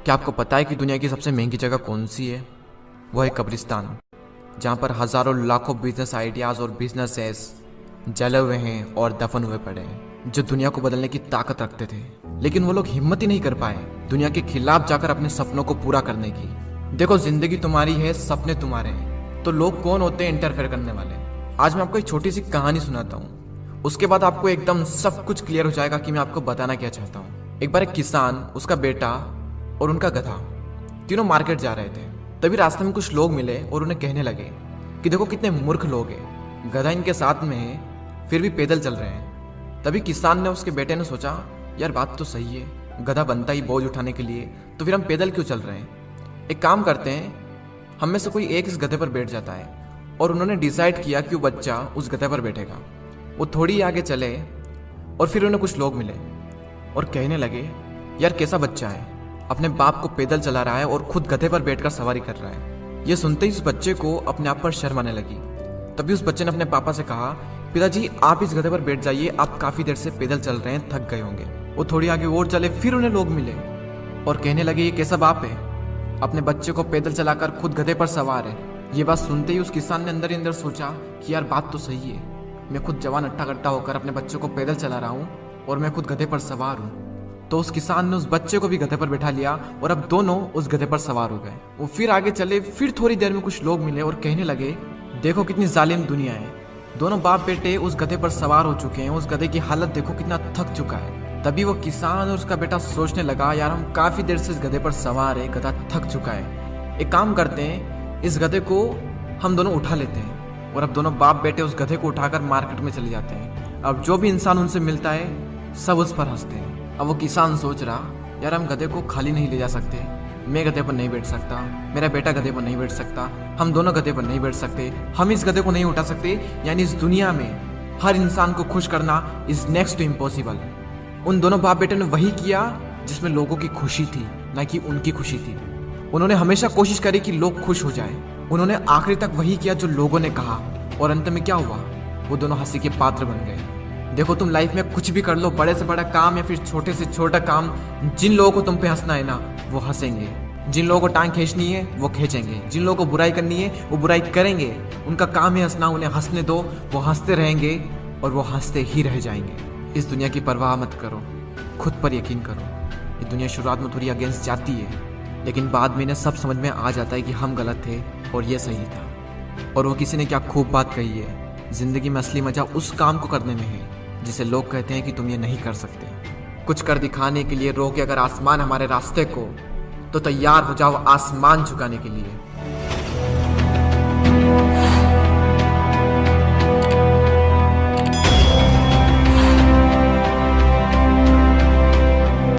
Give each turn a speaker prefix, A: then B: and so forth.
A: क्या आपको पता है कि दुनिया की सबसे महंगी जगह कौन सी है? वो है कब्रिस्तान, जहाँ पर हज़ारों लाखों बिजनेस आइडियाज़ और बिजनेसेस जले हुए हैं और दफन हुए पड़े हैं, जो दुनिया को बदलने की ताकत रखते थे। लेकिन वो लोग हिम्मत ही नहीं कर पाए दुनिया के खिलाफ जाकर अपने सपनों को पूरा करने की। देखो, जिंदगी तुम्हारी है, सपने तुम्हारे हैं, तो लोग कौन होते हैं इंटरफेयर करने वाले? आज मैं आपको एक छोटी सी कहानी सुनाता हूँ, उसके बाद आपको एकदम सब कुछ क्लियर हो जाएगा कि मैं आपको बताना क्या चाहता हूँ। एक बार एक किसान, उसका बेटा और उनका गधा तीनों मार्केट जा रहे थे। तभी रास्ते में कुछ लोग मिले और उन्हें कहने लगे कि देखो कितने मूर्ख लोग हैं, गधा इनके साथ में है फिर भी पैदल चल रहे हैं। तभी किसान ने, उसके बेटे ने सोचा, यार बात तो सही है, गधा बनता ही बोझ उठाने के लिए, तो फिर हम पैदल क्यों चल रहे हैं? एक काम करते हैं, हम में से कोई एक इस गधे पर बैठ जाता है। और उन्होंने डिसाइड किया कि वो बच्चा उस गधे पर बैठेगा। वो थोड़ी आगे चले और फिर उन्हें कुछ लोग मिले और कहने लगे, यार कैसा बच्चा है, अपने बाप को पैदल चला रहा है और खुद गधे पर बैठकर सवारी कर रहा है। ये सुनते ही उस बच्चे को अपने आप पर शर्म आने लगी। तभी उस बच्चे ने अपने पापा से कहा, पिताजी आप इस गधे पर बैठ जाइए, आप काफी देर से पैदल चल रहे हैं, थक गए होंगे। वो थोड़ी आगे और चले, फिर उन्हें लोग मिले और कहने लगे, ये कैसा बाप है, अपने बच्चे को पैदल चलाकर खुद गधे पर सवार है। ये बात सुनते ही उस किसान ने अंदर ही अंदर सोचा कि यार बात तो सही है, मैं खुद जवान अट्टा कट्टा होकर अपने बच्चे को पैदल चला रहा हूँ और मैं खुद गधे पर सवार हूँ। तो उस किसान ने उस बच्चे को भी गधे पर बैठा लिया और अब दोनों उस गधे पर सवार हो गए। वो फिर आगे चले, फिर थोड़ी देर में कुछ लोग मिले और कहने लगे, देखो कितनी जालिम दुनिया है, दोनों बाप बेटे उस गधे पर सवार हो चुके हैं, उस गधे की हालत देखो कितना थक चुका है। तभी वो किसान और उसका बेटा सोचने लगा, यार हम काफी देर से इस गधे पर सवार है, गधा थक चुका है, एक काम करते हैं, इस गधे को हम दोनों उठा लेते हैं। और अब दोनों बाप बेटे उस गधे को उठाकर मार्केट में चले जाते हैं। अब जो भी इंसान उनसे मिलता है सब उस पर हंसते हैं। अब वो किसान सोच रहा, यार हम गधे को खाली नहीं ले जा सकते, मैं गधे पर नहीं बैठ सकता, मेरा बेटा गधे पर नहीं बैठ सकता, हम दोनों गधे पर नहीं बैठ सकते, हम इस गधे को नहीं उठा सकते। यानी इस दुनिया में हर इंसान को खुश करना इज नेक्स्ट टू इम्पॉसिबल। उन दोनों बाप बेटे ने वही किया जिसमें लोगों की खुशी थी, ना कि उनकी खुशी थी। उन्होंने हमेशा कोशिश करी कि लोग खुश हो जाए। उन्होंने आखिरी तक वही किया जो लोगों ने कहा, और अंत में क्या हुआ, वो दोनों हंसी के पात्र बन गए। देखो, तुम लाइफ में कुछ भी कर लो, बड़े से बड़ा काम या फिर छोटे से छोटा काम, जिन लोगों को तुम पे हंसना है ना, वो हंसेंगे। जिन लोगों को टांग खींचनी है वो खींचेंगे, जिन लोगों को बुराई करनी है वो बुराई करेंगे। उनका काम है हंसना, उन्हें हंसने दो, वो हंसते रहेंगे और वो हंसते ही रह जाएंगे। इस दुनिया की परवाह मत करो, खुद पर यकीन करो। ये दुनिया शुरुआत में थोड़ी अगेंस्ट जाती है, लेकिन बाद में इन्हें सब समझ में आ जाता है कि हम गलत थे और ये सही था। और वो किसी ने क्या खूब बात कही है, जिंदगी में असली मजा उस काम को करने में है जिसे लोग कहते हैं कि तुम ये नहीं कर सकते। कुछ कर दिखाने के लिए रोके अगर आसमान हमारे रास्ते को, तो तैयार हो जाओ आसमान झुकाने के लिए।